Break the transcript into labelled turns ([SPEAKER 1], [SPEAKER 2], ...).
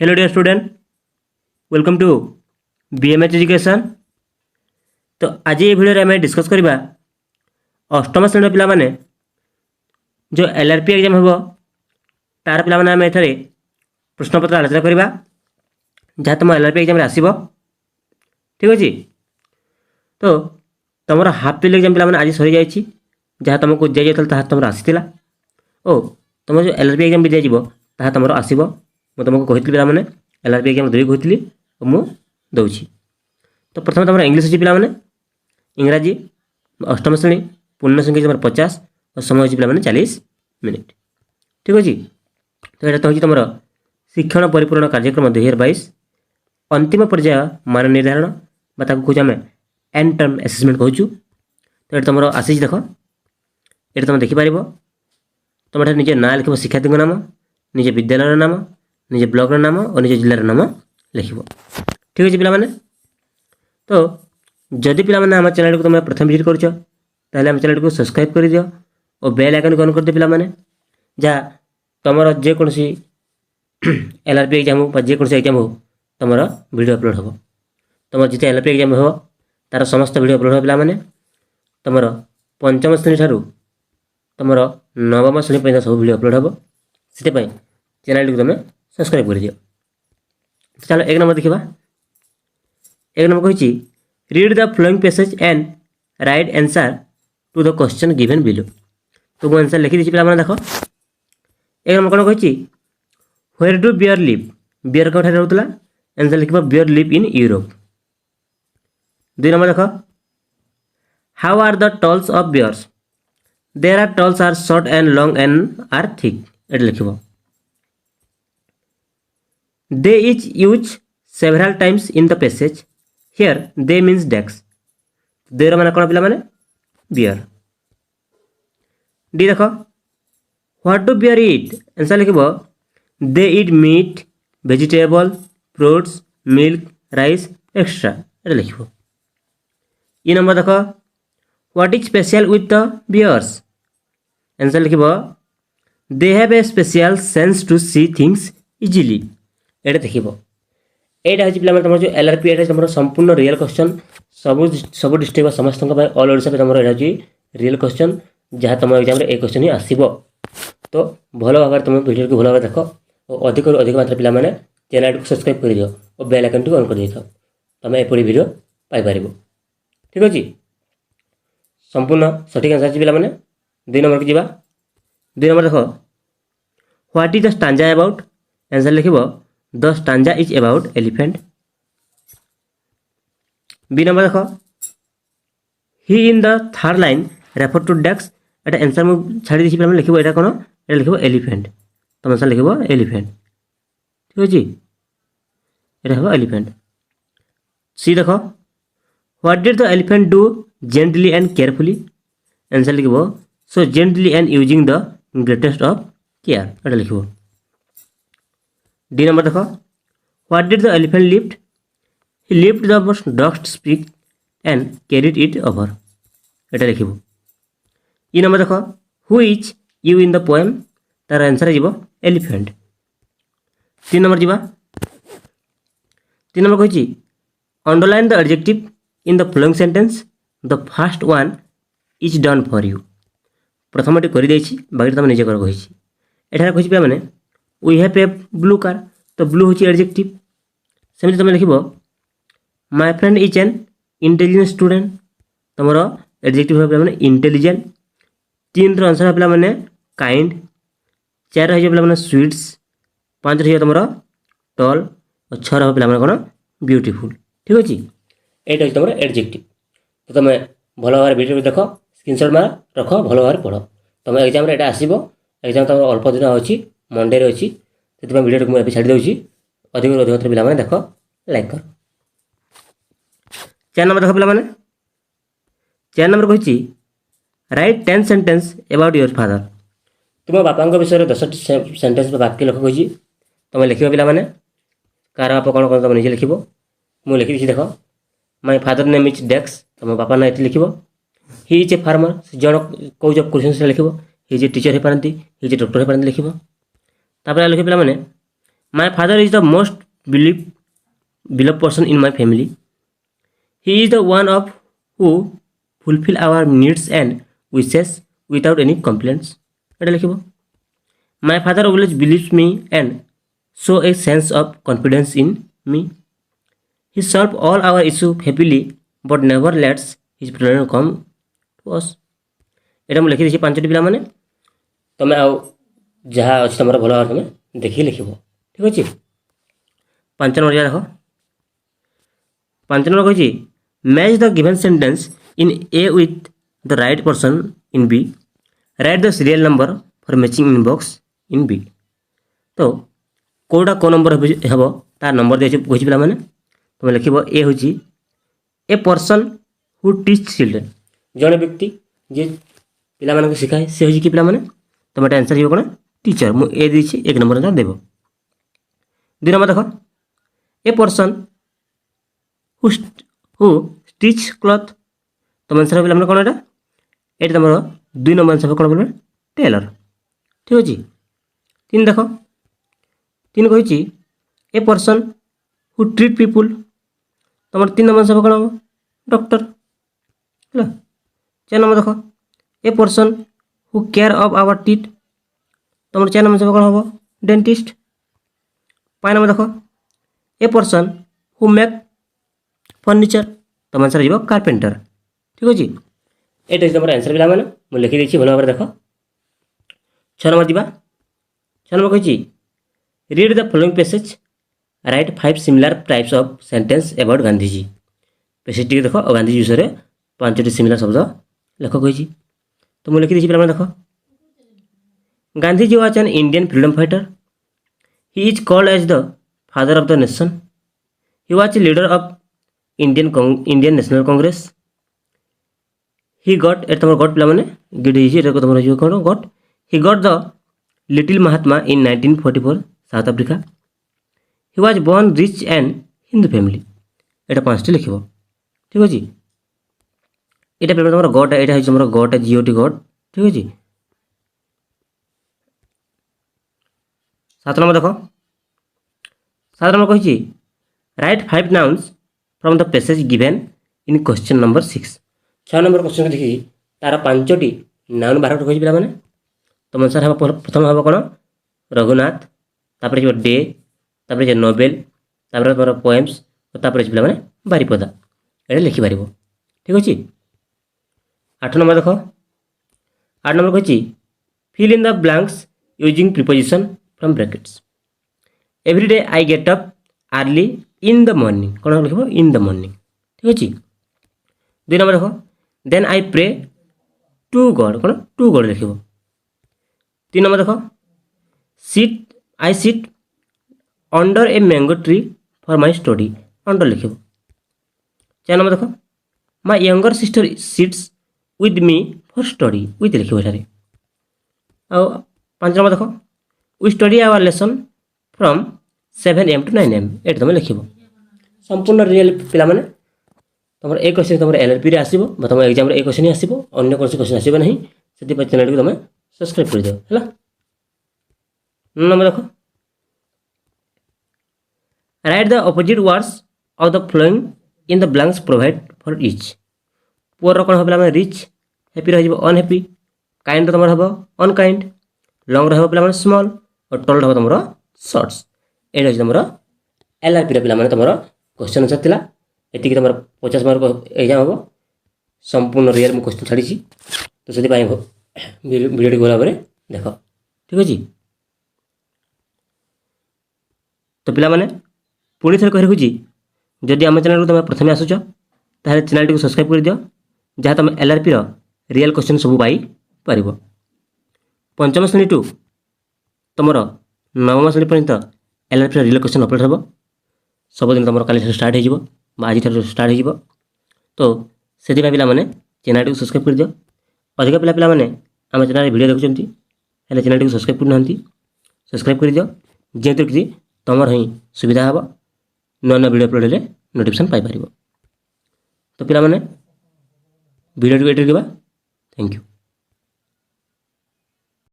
[SPEAKER 1] Hello dear student, welcome to BMH education. तो आज ये वीडियो में डिस्कस करवा अष्टम श्रेणी पिला माने जो एलआरपी एग्जाम हम तार पिला माने एथरे प्रश्नपत्र आलोचना करवा जहाँ तुम एलआरपी एग्जाम आसब। ठीक अच्छे। तो तुम हाफ इयरली एग्जाम पिला आज सरी जाइए जहाँ तुमको दिया जाता तुम आसाला ओ तुम जो एलआरपी एग्जाम भी दिज्व ताहा तुम आसब। मुझे तुमको कहती पिला माने एलआरपी एग्जाम देवी कहती मुझे। तो प्रथम तुम इंग्लीश अच्छी पिला माने इंग्राजी अष्टम श्रेणी पूर्ण संख्या तुम 50 और समय अच्छी पिला 40 मिनिट। ठीक अच्छे। तो यहाँ तो तुम शिक्षण परिपूर्ण कार्यक्रम 2022 अंतिम पर्याय मान निर्धारण कहूँ आम एंड टर्म एसेसमेंट कहूँ। तो ये तुम आसी देख ये तुम देखिपार तुम निज ना लिख शिक्षार्थी नाम निज विद्यालय नाम निज ब्लॉक नाम और निज जिलार नाम लिख। ठीक अच्छे पिला। तो जदि पिला आम चैनल को तुम प्रथम विजिट कर चैनल को सब्सक्राइब कर दियो और बेल आइकन को ऑन कर दियो पिला जहाँ तुम जेकोसी एलआरपी एग्जाम हो जेकोसी एग्जाम हो तुम वीडियो अपलोड हो। तुम जिते एलआरपी एग्जाम हो तार समस्त वीडियो अपलोड हो पिला तुम पंचम श्रेणी ठारू तुम नवम श्रेणी पर सब वीडियो अपलोड हो से चैनल को तुम सब्सक्राइब कर दियो। चलो एक नंबर देखा। एक नंबर कही read the following passage and write answer to the question given below. तो मुझे आंसर लिखी दी पे देख। एक नंबर कौन कही where do bear live bear कौन रोला आंसर लिख बियर लिव इन यूरोप। दुई नंबर देख how are the tails of bears there are tails are short and long and are thick ये लिख। They each use several times in the passage. Here they means decks. देर माने कौन पिला माने bear. D देख what do bear eat answer लिख they eat meat vegetable fruits milk rice extra ये लिख। ई नंबर देख what is special with the bears answer लिख they have a special sense to see things easily ये देख। यहाँ हूँ पे तुम जो एलआरपी ये तुम संपूर्ण रियल क्वेश्चन सब डिस्ट्रिक्ट समस्त ऑल ओडिशा तुम यहाँ रियल क्वेश्चन जहाँ तुम एग्जाम ये क्वेश्चन ही आसो। तो भल भाव तुम वीडियो को भल भाव देख और अधिक अधिक मात्रा पे चैनल को सब्सक्राइब कर दियो और बेल आइकन को ऑन कर देता तुम एपरी वीडियो पाइपर। ठीक अच्छे। संपूर्ण सठिक आंसर अच्छी पे दुई नंबर को जावा। दुई नंबर देख what is the stanza about answer लिख the stanza is about elephant. B number देख he in the third line refer to डेक्स एटा आंसर मुझे छाड़ी दी लिख ये कौन ये लिख एलिफेंट तुम आंसर लिख एलिफेंट। ठीक अच्छे ये हम एलिफेंट। सी देख what did the elephant do gently and carefully answer लिख so gently and using the greatest of care ये लिख। डी नंबर देख what did the elephant lift he lift the most dust speck and carried it over ये लिख। E number देख who is you in the poem तार answer हो elephant. तीन number जावा। तीन नंबर कही underline the adjective in the following sentence the first one is done for you. प्रथमटी कर बाकी तुम निजे कर कही एठार कही पे मैंने we have a blue car तो ब्लू हूँ एडजेक्टिव सेमती तुम लिख my friend is an intelligent student तुम एडजेक्टिव पे इंटेलिजेंट। तीन आंसर पे मैंने काइंड। चार पे स्वीट्स। पाँच रही तुम टल और छः रहा पे कौन ब्यूटीफुल। ठीक अच्छे ये हूँ तुम एडजेक्टिव। तो तुम भल भाव वीडियो देख स्क्रीनशॉट मार रख भल भाव पढ़ तुम एग्जाम ये आसो। एग्जाम तुम अल्प दिन अच्छी मंडे अच्छी से वीडियो को मुझे छाड़ी दूसरी अधिक अधिक पे देख लाइक कर। चार नंबर देख पे चार नंबर कही right 10 sentence about your father तुम बापा विषय 10 सेंटेंस वाक्य लिख कही तुम लिख पे कार बापा कौन कौन तुम निजे लिख मुझे लिखी देख माय फादर नेम इज डेक्स तुम बापा ना ये लिख ही इज ए फार्मर जन कौ जब क्वेश्चन लिख ही इज ए टीचर हो पारती ही इज ए डॉक्टर हो पारती लिख। तापर लिख पे my father is the most beloved person in my family. He is the one of who fulfill our needs and wishes without any complaints. এটা লিখিব My father always believes me and show a sense of confidence in me. He solve all our issue happily but never lets his problem come to us. এটা ମୁଁ ଲେଖିଦେଇଛି ପାଞ୍ଚଟି ପିଲାମାନେ ତମେ ଆଉ ଯାହା ଅଛି ତମର ଭଲ ଭାବରେ ତମେ ଦେଖିକି ଲେଖିବ ଠିକ୍ ଅଛି। 5 ନମ୍ବର ଦେଖ 5 ନମ୍ବର କହିଛି match the given sentence in A with the right person in B. Write the serial number for matching in box in B. तो कोटा को नंबर हेब तार नंबर दिए कही पे तुम लिख ए हूँ ए पर्सन हु टीच चिल्ड्रेन जड़े व्यक्ति जी पे शिखाए सी हूँ कि पे तुम एट आंसर हो कौन टीचर मुझे देती 1 नंबर देव 2 नंबर देख a person who stitch cloth तुम आंसर पे कौन एटा ये तुम 2 नंबर आंसर कौन बोल टेलर ठीक अच्छे 3 देख 3 कही ए पर्सन हु ट्रीट पीपुल तुम 3 नंबर आंसर कौन हम डॉक्टर है 4 नंबर देख a person who care of our teeth तुम 4 नंबर आंसर कौन हम डेंटिस्ट 5 नंबर देख a person who make furniture तुम आंसर हो कारपेंटर ठीक अच्छे ये तुम आंसर पे मुझे लिखिदी भल भाव देख 6 नंबर जा 6 नंबर कही read the following passage right 5 similar types of sentence about Gandhiji passage T देख और गांधीजी विषय 5टी सिमिलर शब्द लेख कही तो मुझे लिखिदी पे देख Gandhiji was an Indian freedom fighter he is called as the father of the nation he was leader of Indian National Congress he got at तुम गॉट पे गिड तुम कौन got he got the little Mahatma in 1944 South Africa he was born rich and Hindu family एटा 5टी लिख ठीक अच्छे यहाँ पे तुम गॉट यहाँ तुम गॉट जीओटी गॉट ठीक अच्छे 7 नंबर देख 7 नंबर कही right 5 nouns from the passage given in question number 6 6 number question देखिए तार 5टी नाउन बाहर कही पे तुम आंसर हम प्रथम हम कौन रघुनाथ तापर डे तापर नोबेल तापर तुम पोएम्स तापर पे बारिपदा ये लिखिपार ठीक अच्छे 8 नंबर देख 8 नंबर कही fill in the blanks using preposition from brackets every day I get up early in the morning कौन लिख इन द मॉर्निंग ठीक अच्छे 2 नंबर देख then I pray to God कौन टू गॉड लिख 3 नंबर देख I sit under a mango tree for my study under लिख 4 number देख my younger sister sits with me for study with लिख 5 number देख we study our lesson from 7 AM to 9 AM ये तुम लिख संपूर्ण रियल पे तुम एक क्वेश्चन तुम LLP आसो तुम एग्जाम एक क्वेश्चन ही आसो अन्य कौन क्वेश्चन आसो ना से चैनल को तुम सब्सक्राइब कर दियो है 9 नंबर देख write the opposite words of the following in the blanks provide for each poor कौन हम रिच हैप्पी रही अनहैप्पी काइंड तुम हम अनकाइंड लंग रहा पे स्मॉल और टल रहा तुम सर्ट्स ये तुम LRP पे तुम क्वेश्चन आंसर था ये तुम 50 मार्क एग्जाम हम संपूर्ण रियल मुझे क्वेश्चन छाड़ी तो से वीडियो भल भाव देख ठीक अच्छे तो पे पुणी थे कह रखुची जदि आम चैनल को तुम प्रथम आसुच ताहले चैनल टी सब्सक्राइब कर दियो जहाँ तुम LRP रियल क्वेश्चन सब पाई पार 5म श्रेणी टू तुम 9म श्रेणी पर्यंत LRP रियल क्वेश्चन अपलोड हम सबुदिन तुम काली स्टार्ट हो आज स्टार्ट हो तो से पे चैनल टी सब्सक्राइब कर दियो अधिक पिला पे आम चैनल वीडियो देखुं चैनल टी सब्सक्राइब करना सब्सक्राइब कर दियो जेहेतु कि तुम ही सुविधा हे नुआ नुआ वीडियो अपलोड हेल्ले नोटिफिकेशन पाइपर तो पे वीडियो थैंक यू।